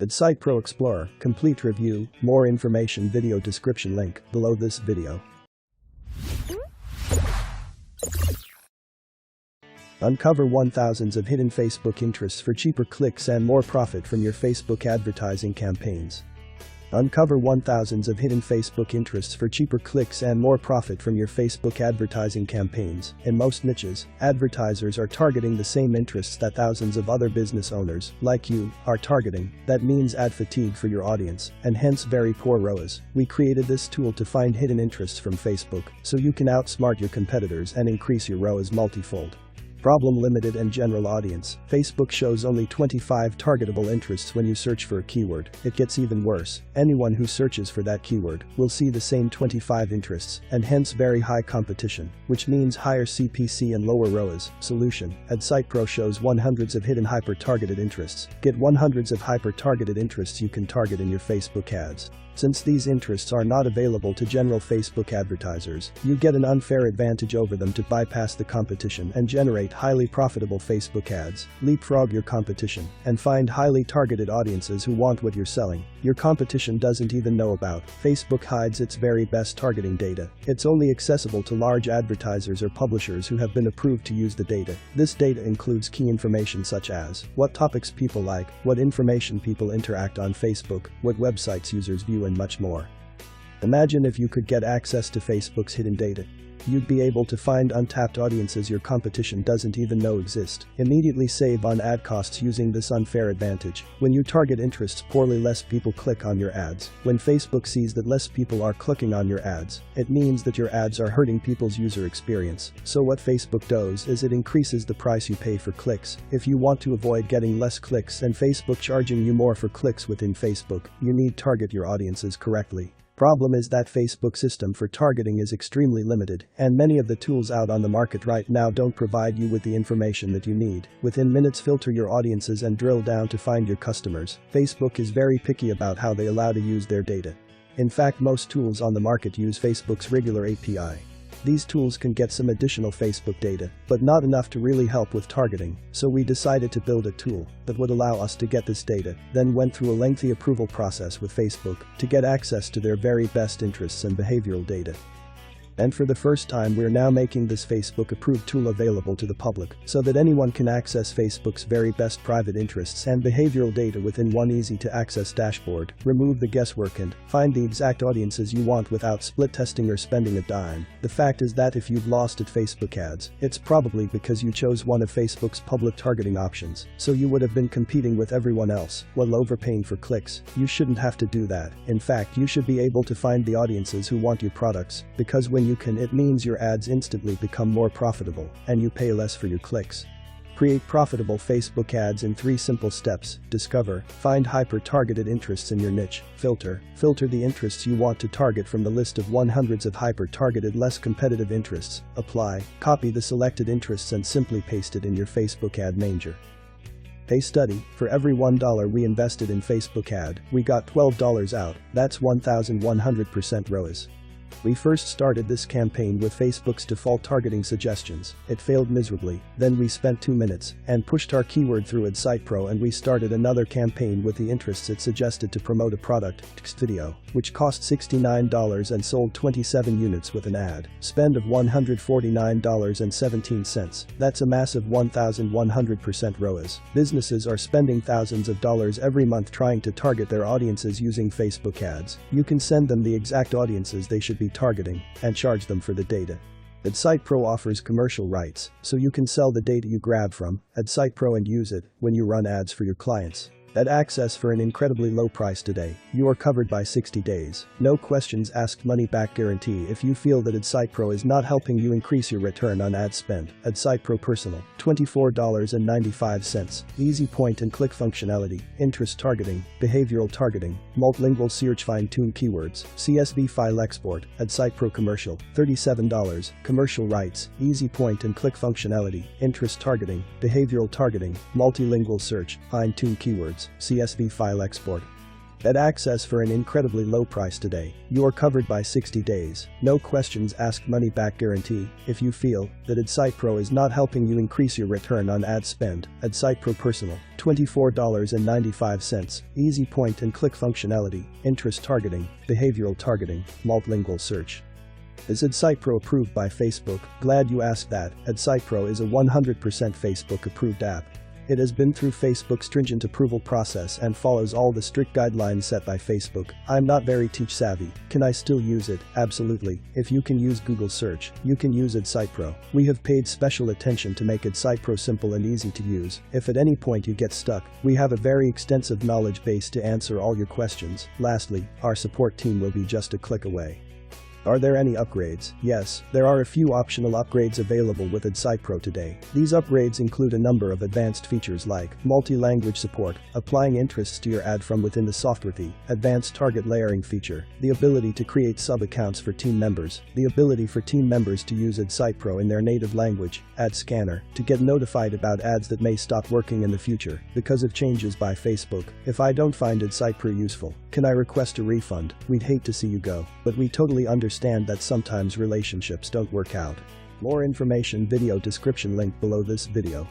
AdSightPro Explorer, complete review, more information video description link below this video. Uncover 1000s of hidden Facebook interests for cheaper clicks and more profit from your Facebook advertising campaigns. Uncover 1000s of hidden Facebook interests for cheaper clicks and more profit from your Facebook advertising campaigns. In most niches, advertisers are targeting the same interests that thousands of other business owners, like you, are targeting. That means ad fatigue for your audience, and hence very poor ROAS. We created this tool to find hidden interests from Facebook, so you can outsmart your competitors and increase your ROAS multifold. Problem limited and general audience. Facebook shows only 25 targetable interests when you search for a keyword. It gets even worse. Anyone who searches for that keyword will see the same 25 interests, and hence very high competition, which means higher CPC and lower ROAS. Solution: AdSightPro shows 100s of hidden hyper-targeted interests. Get 100s of hyper-targeted interests you can target in your Facebook ads. Since these interests are not available to general Facebook advertisers, you get an unfair advantage over them to bypass the competition and generate highly profitable Facebook ads. Leapfrog your competition and find highly targeted audiences who want what you're selling. Your competition doesn't even know about. Facebook hides its very best targeting data. It's only accessible to large advertisers or publishers who have been approved to use the data. This data includes key information such as what topics people like, what information people interact on Facebook, what websites users view, and much more. Imagine if you could get access to Facebook's hidden data. You'd be able to find untapped audiences your competition doesn't even know exist. Immediately save on ad costs using this unfair advantage. When you target interests poorly, less people click on your ads. When Facebook sees that less people are clicking on your ads, it means that your ads are hurting people's user experience. So what Facebook does is it increases the price you pay for clicks. If you want to avoid getting less clicks and Facebook charging you more for clicks within Facebook, you need to target your audiences correctly. Problem is that Facebook's system for targeting is extremely limited, and many of the tools out on the market right now don't provide you with the information that you need. Within minutes, filter your audiences and drill down to find your customers. Facebook is very picky about how they allow to use their data. In fact, most tools on the market use Facebook's regular API. These tools can get some additional Facebook data, but not enough to really help with targeting, so we decided to build a tool that would allow us to get this data, then went through a lengthy approval process with Facebook to get access to their very best interests and behavioral data. And for the first time, we're now making this Facebook approved tool available to the public so that anyone can access Facebook's very best private interests and behavioral data within one easy to access dashboard. Remove the guesswork and find the exact audiences you want without split testing or spending a dime. The fact is that if you've lost at Facebook ads, it's probably because you chose one of Facebook's public targeting options, so you would have been competing with everyone else while overpaying for clicks. You shouldn't have to do that. In fact, you should be able to find the audiences who want your products, because when you can, it means your ads instantly become more profitable, and you pay less for your clicks. Create profitable Facebook ads in 3 simple steps. Discover, find hyper-targeted interests in your niche. Filter the interests you want to target from the list of 100s of hyper-targeted less competitive interests. Apply, copy the selected interests and simply paste it in your Facebook ad manager. Case study: for every $1 we invested in Facebook ad, we got $12 out. That's 1,100% ROAS. We first started this campaign with Facebook's default targeting suggestions. It failed miserably. Then we spent 2 minutes and pushed our keyword through AdSightPro, and we started another campaign with the interests it suggested to promote a product, text video, which cost $69 and sold 27 units with an ad spend of $149.17. That's a massive 1,100% ROAS. Businesses are spending thousands of dollars every month trying to target their audiences using Facebook ads. You can send them the exact audiences they should be targeting and charge them for the data. AdSightPro offers commercial rights, so you can sell the data you grab from AdSightPro and use it when you run ads for your clients. At access for an incredibly low price today, you are covered by 60 days. No questions asked, money back guarantee if you feel that AdSightPro is not helping you increase your return on ad spend. AdSightPro Personal, $24.95. Easy point and click functionality, interest targeting, behavioral targeting, multilingual search, fine-tune keywords, CSV file export. AdSightPro Commercial, $37. Commercial rights, easy point and click functionality, interest targeting, behavioral targeting, multilingual search, fine-tune keywords, CSV file export. Get access for an incredibly low price today. You are covered by 60 days. No questions asked money back guarantee. If you feel that AdSightPro is not helping you increase your return on ad spend, AdSightPro Personal, $24.95. Easy point and click functionality, interest targeting, behavioral targeting, multilingual search. Is AdSightPro approved by Facebook? Glad you asked that. AdSightPro is a 100% Facebook approved app. It has been through Facebook's stringent approval process and follows all the strict guidelines set by Facebook. I'm not very tech savvy. Can I still use it? Absolutely. If you can use Google search, you can use AdSightPro. We have paid special attention to make AdSightPro simple and easy to use. If at any point you get stuck, we have a very extensive knowledge base to answer all your questions. Lastly, our support team will be just a click away. Are there any upgrades? Yes, there are a few optional upgrades available with AdSightPro today. These upgrades include a number of advanced features like multi-language support, applying interests to your ad from within the software, the advanced target layering feature, the ability to create sub-accounts for team members, the ability for team members to use AdSightPro in their native language, Ad Scanner, to get notified about ads that may stop working in the future because of changes by Facebook. If I don't find AdSightPro useful, can I request a refund? We'd hate to see you go, but we totally understand that sometimes relationships don't work out. More information, video description link below this video.